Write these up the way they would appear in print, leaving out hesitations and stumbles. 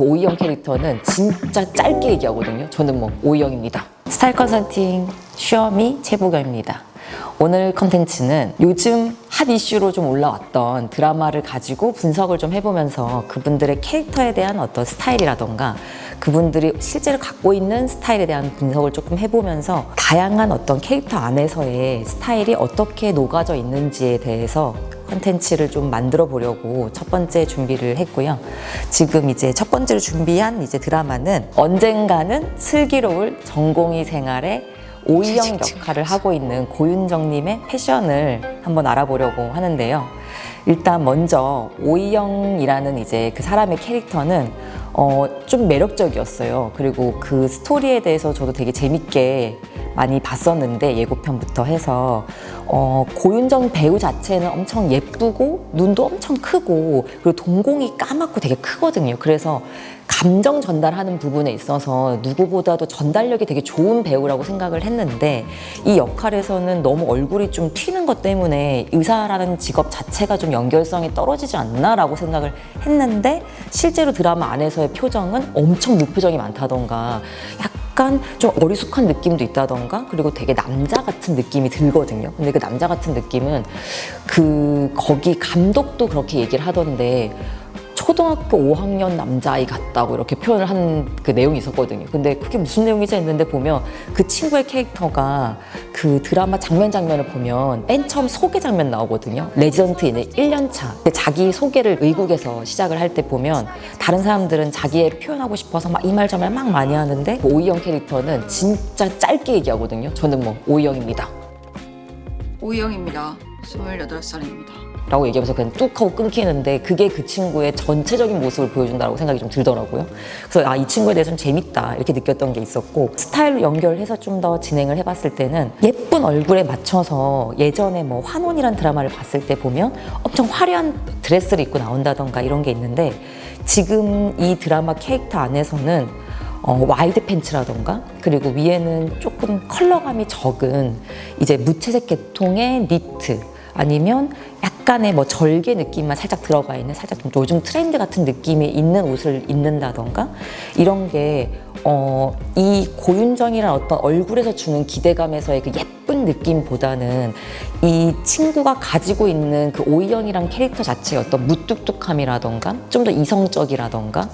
오이영 캐릭터는 진짜 짧게 얘기하거든요. 저는 오이영입니다. 스타일 컨설팅 슈어미 최보경입니다. 오늘 컨텐츠는 요즘 핫 이슈로 좀 올라왔던 드라마를 가지고 분석을 좀 해보면서 그분들의 캐릭터에 대한 어떤 스타일이라던가 그분들이 실제로 갖고 있는 스타일에 대한 분석을 조금 해보면서 다양한 어떤 캐릭터 안에서의 스타일이 어떻게 녹아져 있는지에 대해서 컨텐츠를 좀 만들어 보려고 첫 번째 준비를 했고요. 지금 이제 첫 번째로 준비한 이제 드라마는 언젠가는 슬기로울 전공의 생활의 오이영 역할을 하고 있는 고윤정님의 패션을 한번 알아보려고 하는데요. 일단 먼저 오이영이라는 이제 그 사람의 캐릭터는 좀 매력적이었어요. 그리고 그 스토리에 대해서 저도 되게 재밌게 많이 봤었는데 예고편부터 해서 고윤정 배우 자체는 엄청 예쁘고 눈도 엄청 크고 그리고 동공이 까맣고 되게 크거든요. 그래서 감정 전달하는 부분에 있어서 누구보다도 전달력이 되게 좋은 배우라고 생각을 했는데 이 역할에서는 너무 얼굴이 좀 튀는 것 때문에 의사라는 직업 자체가 좀 연결성이 떨어지지 않나라고 생각을 했는데 실제로 드라마 안에서의 표정은 엄청 무표정이 많다던가 약간 좀 어리숙한 느낌도 있다던가 그리고 되게 남자 같은 느낌이 들거든요. 근데 그 남자 같은 느낌은 거기 감독도 그렇게 얘기를 하던데 초등학교 5학년 남자아이 같다고 이렇게 표현을 한 그 내용이 있었거든요. 근데 그게 무슨 내용이지 했는데 보면 그 친구의 캐릭터가 그 드라마 장면을 보면 맨 처음 소개 장면 나오거든요. 레지던트 이제 1년차. 자기 소개를 의국에서 시작을 할 때 보면 다른 사람들은 자기의 표현하고 싶어서 막 이 말 저 말 막 많이 하는데 오이영 캐릭터는 진짜 짧게 얘기하거든요. 저는 오이영입니다. 오이영입니다. 28살입니다. 라고 얘기하면서 그냥 뚝 하고 끊기는데 그게 그 친구의 전체적인 모습을 보여준다고 생각이 좀 들더라고요. 그래서 이 친구에 대해서 좀 재밌다 이렇게 느꼈던 게 있었고 스타일로 연결해서 좀 더 진행을 해봤을 때는 예쁜 얼굴에 맞춰서 예전에 환혼이란 드라마를 봤을 때 보면 엄청 화려한 드레스를 입고 나온다던가 이런 게 있는데 지금 이 드라마 캐릭터 안에서는 와이드 팬츠라던가 그리고 위에는 조금 컬러감이 적은 이제 무채색 계통의 니트 아니면 약간의 절개 느낌만 살짝 들어가 있는 살짝 좀 요즘 트렌드 같은 느낌이 있는 옷을 입는다던가 이런 게 이 고윤정이라는 어떤 얼굴에서 주는 기대감에서의 그 예쁜 느낌보다는 이 친구가 가지고 있는 그 오이영이란 캐릭터 자체의 어떤 무뚝뚝함이라던가 좀 더 이성적이라던가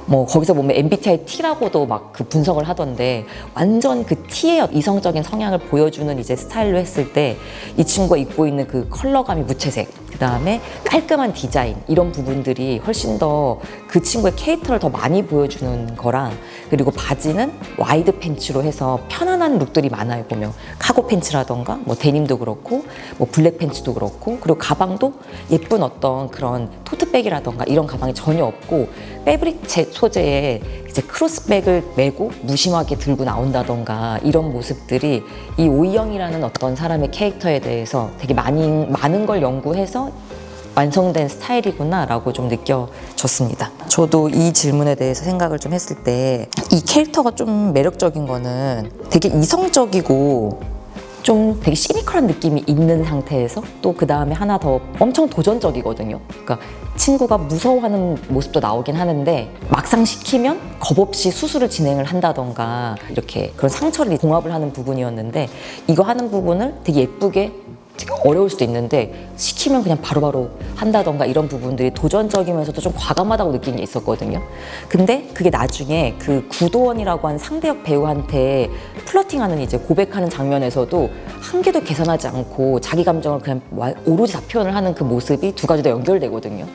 거기서 보면 MBTI T라고도 막 그 분석을 하던데 완전 그 T의 이성적인 성향을 보여주는 이제 스타일로 했을 때 이 친구가 입고 있는 그 컬러감이 무채색 그다음에 깔끔한 디자인 이런 부분들이 훨씬 더 그 친구의 캐릭터를 더 많이 보여주는 거랑 그리고 바지는 와이드 팬츠로 해서 편안한 룩들이 많아요. 보면 카고 팬츠라던가 데님도 그렇고 블랙 팬츠도 그렇고 그리고 가방도 예쁜 어떤 그런 토트백이라던가 이런 가방이 전혀 없고 패브릭 소재의 이제 크로스백을 메고 무심하게 들고 나온다던가 이런 모습들이 이 오이영이라는 어떤 사람의 캐릭터에 대해서 되게 많은 걸 연구해서 완성된 스타일이구나 라고 좀 느껴졌습니다. 저도 이 질문에 대해서 생각을 좀 했을 때 이 캐릭터가 좀 매력적인 거는 되게 이성적이고 좀 되게 시니컬한 느낌이 있는 상태에서 또 그 다음에 하나 더 엄청 도전적이거든요. 그러니까 친구가 무서워하는 모습도 나오긴 하는데 막상 시키면 겁없이 수술을 진행을 한다던가 이렇게 그런 상처를 봉합을 하는 부분이었는데 이거 하는 부분을 되게 예쁘게 어려울 수도 있는데 시키면 그냥 바로바로 한다던가 이런 부분들이 도전적이면서도 좀 과감하다고 느낀 게 있었거든요. 근데 그게 나중에 그 구도원이라고 하는 상대역 배우한테 플러팅하는 이제 고백하는 장면에서도 한 개도 계산하지 않고 자기 감정을 그냥 오로지 다 표현을 하는 그 모습이 두 가지 다 연결되거든요.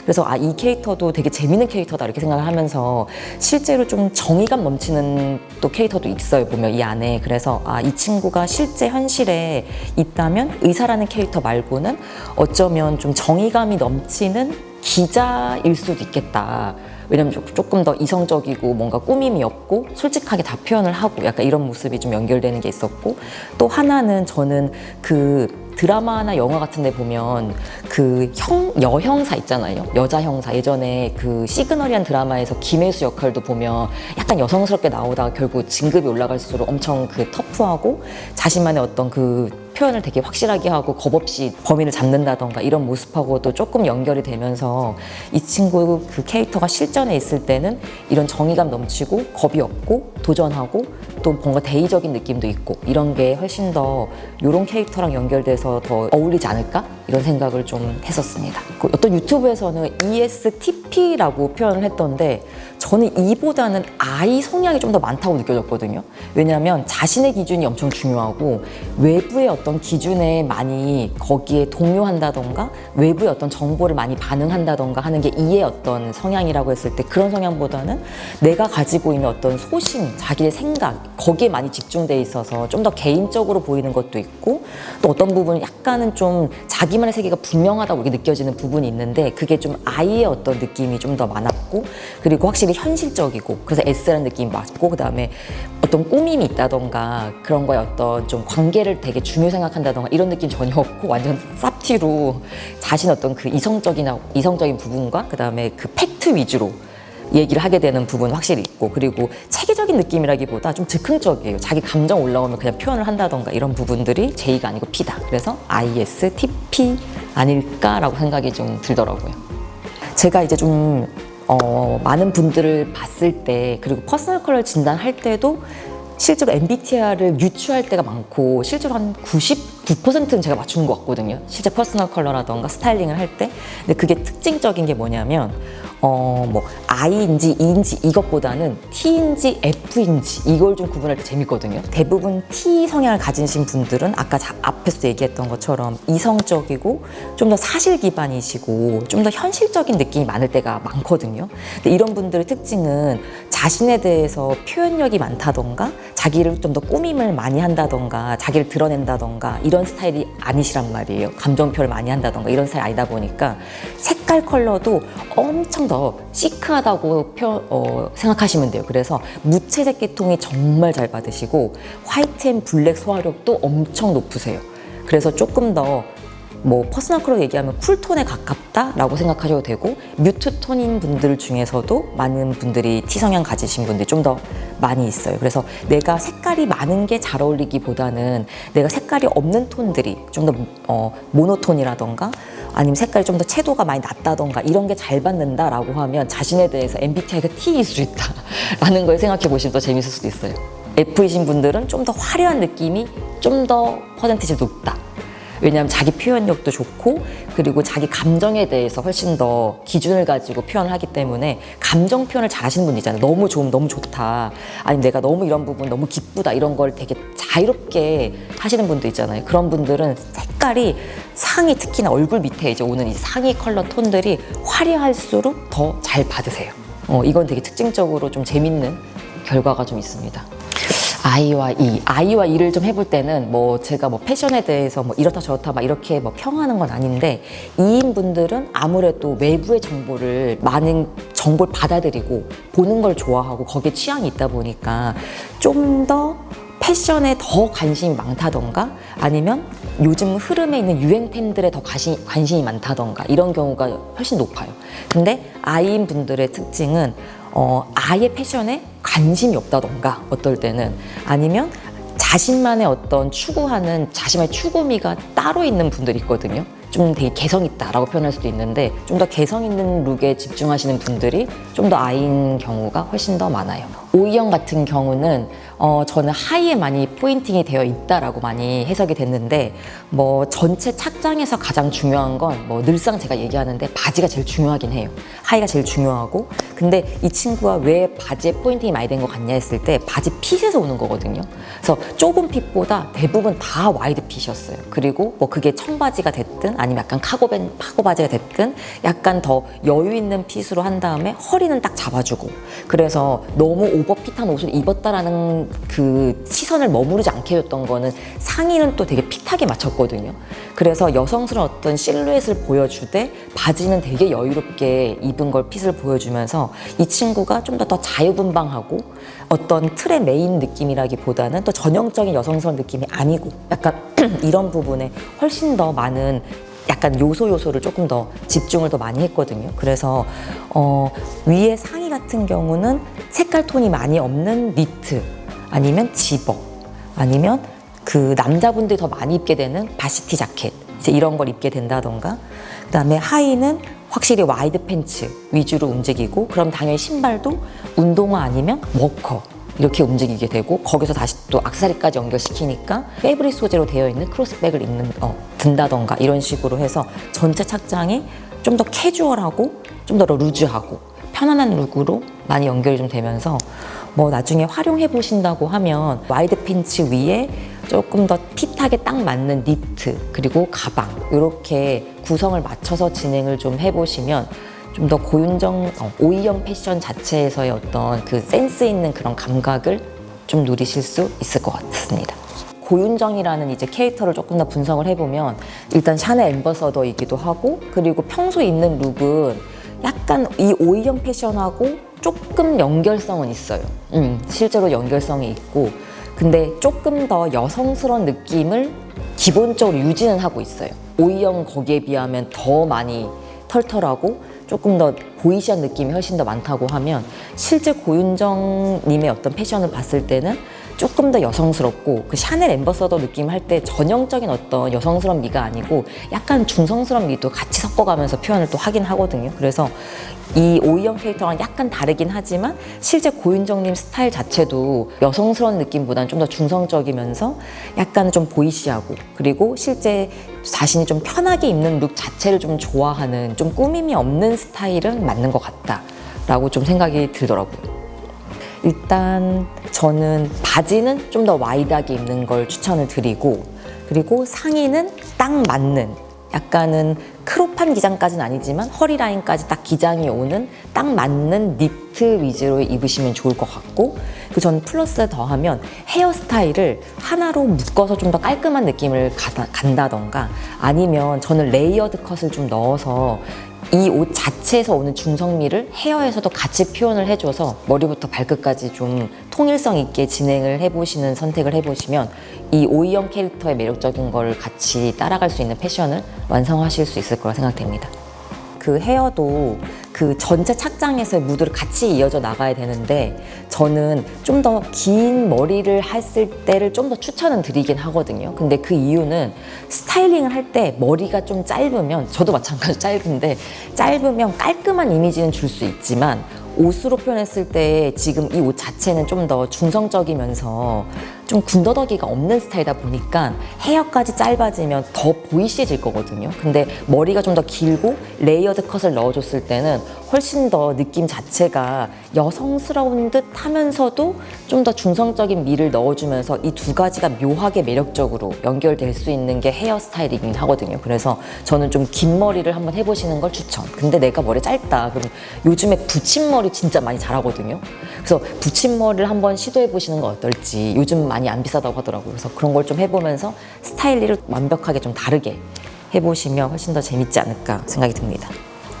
그래서 이 캐릭터도 되게 재밌는 캐릭터다 이렇게 생각을 하면서 실제로 좀 정의감 넘치는 또 캐릭터도 있어요. 보면 이 안에. 그래서 이 친구가 실제 현실에 있다면 의사라는 캐릭터 말고는 어쩌면 좀 정의감이 넘치는 기자일 수도 있겠다. 왜냐면 조금 더 이성적이고 뭔가 꾸밈이 없고 솔직하게 다 표현을 하고 약간 이런 모습이 좀 연결되는 게 있었고 또 하나는 저는 그 드라마나 영화 같은 데 보면 그 여형사 있잖아요. 여자 형사. 예전에 그 시그널이란 드라마에서 김혜수 역할도 보면 약간 여성스럽게 나오다가 결국 진급이 올라갈수록 엄청 그 터프하고 자신만의 어떤 그 표현을 되게 확실하게 하고 겁 없이 범인을 잡는다던가 이런 모습하고도 조금 연결이 되면서 이 친구 그 캐릭터가 실전에 있을 때는 이런 정의감 넘치고 겁이 없고 도전하고 또 뭔가 대의적인 느낌도 있고 이런 게 훨씬 더 이런 캐릭터랑 연결돼서 더 어울리지 않을까? 이런 생각을 좀 했었습니다. 그 어떤 유튜브에서는 ESTP라고 표현을 했던데 저는 E보다는 I 성향이 좀 더 많다고 느껴졌거든요. 왜냐하면 자신의 기준이 엄청 중요하고 외부의 어떤 기준에 많이 거기에 동요한다던가 외부의 어떤 정보를 많이 반응한다던가 하는 게 E의 어떤 성향이라고 했을 때 그런 성향보다는 내가 가지고 있는 어떤 소신, 자기의 생각 거기에 많이 집중돼 있어서 좀 더 개인적으로 보이는 것도 있고 또 어떤 부분은 약간은 좀 자기만의 세계가 분명하다고 이렇게 느껴지는 부분이 있는데 그게 좀 I의 어떤 느낌이 좀 더 많았고 그리고 확실히 현실적이고 그래서 S라는 느낌이 맞고 그다음에 어떤 꾸밈이 있다던가 그런 거에 어떤 좀 관계를 되게 중요 생각한다던가 이런 느낌 전혀 없고 완전 쌉티로 자신 어떤 그 이성적인 부분과 그다음에 그 팩트 위주로 얘기를 하게 되는 부분 확실히 있고 그리고 체계적인 느낌이라기보다 좀 즉흥적이에요. 자기 감정 올라오면 그냥 표현을 한다던가 이런 부분들이 J가 아니고 P다. 그래서 ISTP 아닐까라고 생각이 좀 들더라고요. 제가 이제 좀 많은 분들을 봤을 때 그리고 퍼스널 컬러 진단할 때도 실제로 MBTI를 유추할 때가 많고 실제로 한 99%는 제가 맞추는 것 같거든요. 실제 퍼스널 컬러라던가 스타일링을 할 때. 근데 그게 특징적인 게 뭐냐면 뭐 I인지 E인지 이것보다는 T인지 F인지 이걸 좀 구분할 때 재밌거든요. 대부분 T 성향을 가지신 분들은 아까 앞에서 얘기했던 것처럼 이성적이고 좀 더 사실 기반이시고 좀 더 현실적인 느낌이 많을 때가 많거든요. 근데 이런 분들의 특징은 자신에 대해서 표현력이 많다던가 자기를 좀 더 꾸밈을 많이 한다던가 자기를 드러낸다던가 이런 스타일이 아니시란 말이에요. 감정 표현을 많이 한다던가 이런 스타일이 아니다 보니까 색깔 컬러도 엄청 더 시크하다고 생각하시면 돼요. 그래서 무채색 계통이 정말 잘 받으시고 화이트 앤 블랙 소화력도 엄청 높으세요. 그래서 조금 더 뭐 퍼스널 컬러 얘기하면 쿨톤에 가깝다라고 생각하셔도 되고 뮤트 톤인 분들 중에서도 많은 분들이 T 성향 가지신 분들이 좀 더 많이 있어요. 그래서 내가 색깔이 많은 게 잘 어울리기보다는 내가 색깔이 없는 톤들이 좀 더 모노톤이라던가 아니면 색깔이 좀 더 채도가 많이 낮다던가 이런 게 잘 받는다라고 하면 자신에 대해서 MBTI가 T일 수 있다라는 걸 생각해 보시면 더 재밌을 수도 있어요. F이신 분들은 좀 더 화려한 느낌이 좀 더 퍼센티지가 높다. 왜냐하면 자기 표현력도 좋고 그리고 자기 감정에 대해서 훨씬 더 기준을 가지고 표현을 하기 때문에 감정 표현을 잘 하시는 분들 있잖아요. 너무 좋으면 너무 좋다. 아니면 내가 너무 이런 부분 너무 기쁘다. 이런 걸 되게 자유롭게 하시는 분들 있잖아요. 그런 분들은 색깔이 상의 특히나 얼굴 밑에 이제 오는 이 상의 컬러 톤들이 화려할수록 더 잘 받으세요. 이건 되게 특징적으로 좀 재밌는 결과가 좀 있습니다. I와 E를 좀 해볼 때는 뭐 제가 뭐 패션에 대해서 뭐 이렇다 저렇다 막 이렇게 뭐 평하는 건 아닌데 E인 분들은 아무래도 외부의 정보를 많은 정보를 받아들이고 보는 걸 좋아하고 거기에 취향이 있다 보니까 좀 더 패션에 더 관심이 많다던가 아니면 요즘 흐름에 있는 유행템들에 더 관심이 많다던가 이런 경우가 훨씬 높아요. 근데 I인 분들의 특징은 아예 패션에 관심이 없다던가 어떨 때는 아니면 자신만의 어떤 추구하는 자신만의 추구미가 따로 있는 분들이 있거든요. 좀 되게 개성 있다라고 표현할 수도 있는데 좀 더 개성 있는 룩에 집중하시는 분들이 좀 더 I인 경우가 훨씬 더 많아요. O형 같은 경우는 저는 하의에 많이 포인팅이 되어 있다라고 많이 해석이 됐는데 뭐 전체 착장에서 가장 중요한 건 뭐 늘상 제가 얘기하는데 바지가 제일 중요하긴 해요. 하의가 제일 중요하고 근데 이 친구가 왜 바지에 포인팅이 많이 된 것 같냐 했을 때 바지 핏에서 오는 거거든요. 그래서 좁은 핏보다 대부분 다 와이드 핏이었어요. 그리고 뭐 그게 청바지가 됐든 아니면 약간 카고 바지가 됐든 약간 더 여유 있는 핏으로 한 다음에 허리는 딱 잡아주고 그래서 너무 오버핏한 옷을 입었다라는 그 시선을 머무르지 않게 해줬던 거는 상의는 또 되게 핏하게 맞췄거든요. 그래서 여성스러운 어떤 실루엣을 보여주되 바지는 되게 여유롭게 입은 걸 핏을 보여주면서 이 친구가 좀 더 자유분방하고 어떤 틀의 메인 느낌이라기보다는 또 전형적인 여성스러운 느낌이 아니고 약간 이런 부분에 훨씬 더 많은 약간 요소를 조금 더 집중을 더 많이 했거든요. 그래서 위에 상의 같은 경우는 색깔 톤이 많이 없는 니트 아니면 집업 아니면 그 남자분들이 더 많이 입게 되는 바시티 자켓 이제 이런 걸 입게 된다던가, 그다음에 하의는 확실히 와이드 팬츠 위주로 움직이고, 그럼 당연히 신발도 운동화 아니면 워커 이렇게 움직이게 되고, 거기서 다시 또 액세서리까지 연결시키니까 패브릭 소재로 되어 있는 크로스백을 든다던가 이런 식으로 해서 전체 착장이 좀 더 캐주얼하고 좀 더 루즈하고 편안한 룩으로 많이 연결이 좀 되면서, 뭐 나중에 활용해 보신다고 하면 와이드 팬츠 위에 조금 더 핏하게 딱 맞는 니트 그리고 가방 이렇게 구성을 맞춰서 진행을 좀 해보시면 좀 더 고윤정 오이영 패션 자체에서의 어떤 그 센스 있는 그런 감각을 좀 누리실 수 있을 것 같습니다. 고윤정이라는 이제 캐릭터를 조금 더 분석을 해보면 일단 샤넬 앰버서더이기도 하고, 그리고 평소 입는 룩은 약간 이 오이영 패션하고 조금 연결성은 있어요. 실제로 연결성이 있고, 근데 조금 더 여성스러운 느낌을 기본적으로 유지는 하고 있어요. 오이영 거기에 비하면 더 많이 털털하고 조금 더 보이시한 느낌이 훨씬 더 많다고 하면, 실제 고윤정님의 어떤 패션을 봤을 때는 조금 더 여성스럽고, 그 샤넬 앰버서더 느낌 할 때 전형적인 어떤 여성스러운 미가 아니고 약간 중성스러운 미도 같이 섞어가면서 표현을 또 하긴 하거든요. 그래서 이 오이영 캐릭터랑 약간 다르긴 하지만 실제 고윤정님 스타일 자체도 여성스러운 느낌보다는 좀 더 중성적이면서 약간 좀 보이시하고, 그리고 실제 자신이 좀 편하게 입는 룩 자체를 좀 좋아하는, 좀 꾸밈이 없는 스타일은 맞는 것 같다라고 좀 생각이 들더라고요. 일단 저는 바지는 좀 더 와이드하게 입는 걸 추천을 드리고, 그리고 상의는 딱 맞는, 약간은 크롭한 기장까지는 아니지만 허리 라인까지 딱 기장이 오는 딱 맞는 니트 위주로 입으시면 좋을 것 같고, 그 전 플러스 더하면 헤어스타일을 하나로 묶어서 좀 더 깔끔한 느낌을 간다던가, 아니면 저는 레이어드 컷을 좀 넣어서 이 옷 자체에서 오는 중성미를 헤어에서도 같이 표현을 해줘서 머리부터 발끝까지 좀 통일성 있게 진행을 해보시는 선택을 해보시면 이 오이영 캐릭터의 매력적인 걸 같이 따라갈 수 있는 패션을 완성하실 수 있을 거라 생각됩니다. 그 헤어도 그 전체 착장에서의 무드를 같이 이어져 나가야 되는데, 저는 좀 더 긴 머리를 했을 때를 좀 더 추천은 드리긴 하거든요. 근데 그 이유는 스타일링을 할 때 머리가 좀 짧으면, 저도 마찬가지로 짧으면 깔끔한 이미지는 줄 수 있지만 옷으로 표현했을 때 지금 이 옷 자체는 좀 더 중성적이면서 좀 군더더기가 없는 스타일이다 보니까 헤어까지 짧아지면 더 보이시해질 거거든요. 근데 머리가 좀 더 길고 레이어드 컷을 넣어줬을 때는 훨씬 더 느낌 자체가 여성스러운 듯 하면서도 좀 더 중성적인 미를 넣어주면서 이 두 가지가 묘하게 매력적으로 연결될 수 있는 게 헤어스타일이긴 하거든요. 그래서 저는 좀 긴 머리를 한번 해보시는 걸 추천. 근데 내가 머리 짧다 그럼 요즘에 붙임머리 진짜 많이 잘하거든요. 그래서 붙임머리를 한번 시도해 보시는 거 어떨지. 요즘 많이 안 비싸다고 하더라고요. 그래서 그런 걸 좀 해보면서 스타일리를 완벽하게 좀 다르게 해보시면 훨씬 더 재밌지 않을까 생각이 듭니다.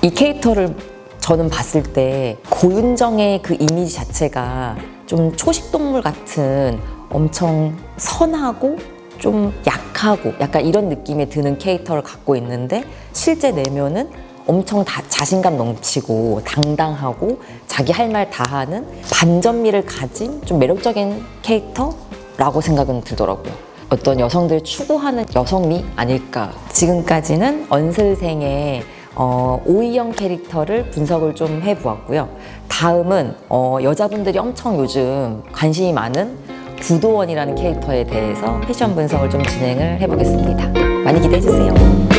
이 캐릭터를 저는 봤을 때 고윤정의 그 이미지 자체가 좀 초식동물 같은 엄청 선하고 좀 약하고 약간 이런 느낌이 드는 캐릭터를 갖고 있는데, 실제 내면은 엄청 자신감 넘치고 당당하고 자기 할 말 다 하는 반전미를 가진 좀 매력적인 캐릭터라고 생각은 들더라고요. 어떤 여성들이 추구하는 여성미 아닐까. 지금까지는 언슬생의 오이영 캐릭터를 분석을 좀 해보았고요. 다음은 여자분들이 엄청 요즘 관심이 많은 구도원이라는 캐릭터에 대해서 패션 분석을 좀 진행을 해보겠습니다. 많이 기대해주세요.